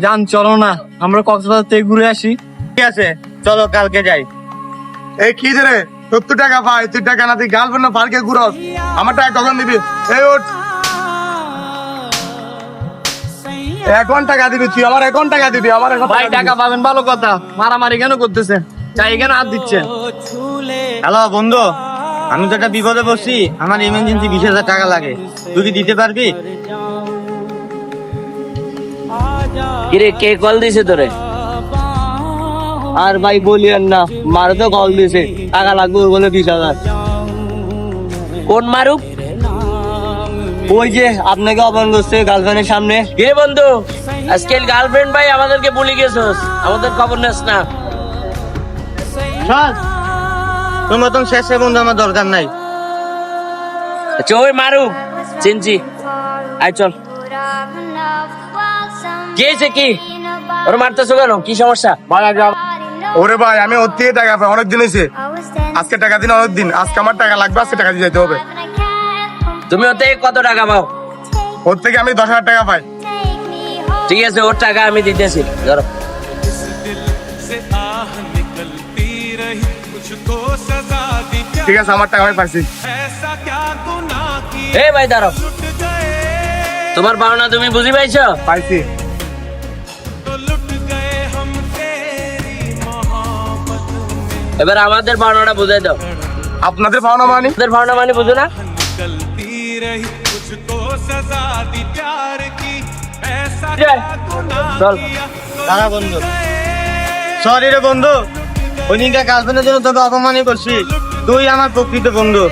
জান চলো না আমরা কক্সবাজার থেকে ঘুরে আসি। ঠিক আছে চলো কালকে যাই। এই কি রে 70 টাকা পাই, তুই টাকা না তুই গার্লফ্রেন্ড পার্কে ঘুরস, আমার টাকা কখন দিবি? এই ওঠ, এখন টাকা দিবি তুই, আমার এখন টাকা দিবি, আমার এখন ভাই টাকা পাবেন ভালো কথা, মারামারি কেন করতেছে? চাই কেন হাত দিচ্ছে? হ্যালো বন্ধু, আমি তো একটা বিপদে পড়ছি, আমার ইমার্জেন্সি 20,000 টাকা লাগে, তুই কি দিতে পারবি? কিরে কে কল দিছে তোরে? আর ভাই বলিয়েন না, মারে তো কল দিয়েছে, টাকা লাগবে বলে 20,000। কোন মারুক? ওই যে আপনাকে অপমান করছে গার্লফ্রেন্ডের সামনে। কে বন্ধু, আজকাল গার্লফ্রেন্ড ভাই আমাদেরকে ভুলে গেছস, আমাদের খবর নেস না। চল, তোর মতন শেষে বন্ধু আমার দরকার নাই। আচ্ছা ওই মারুক চিনছি, আয় চল। কি হয়েছে কি? ওর মারতেছো কেন? কি সমস্যা? ওরে ভাই আমি ওর থেকে টাকা পাই অনেক দিন হয়েছে, আজকে টাকা দিন অনেক দিন, আজকে আমার টাকা লাগবে, আজকে টাকা দিয়ে যেতে হবে। তুমি ওর থেকে কত টাকা পাও? ওর থেকে আমি 10,000 টাকা পাই। ঠিক আছে ওর টাকা আমি দিতেছি, ধরো। ঠিক আছে আমার টাকা আমি পাইছি। এ ভাই দাঁড়াও, তোমার পাওনা তুমি বুঝি পাইছো? পাইছি। এবার আমাদের পাওনাটা বুঝাই দাও। আপনাদের পাওনা মানি? আমাদের পাওনা মানে বুঝো না? চল। দাঁড়া বন্ধু, সরি রে বন্ধু, ওই দিনটা গার্লফ্রেন্ডের জন্য তোকে অপমানই করছি, তুই আমার প্রকৃত বন্ধু।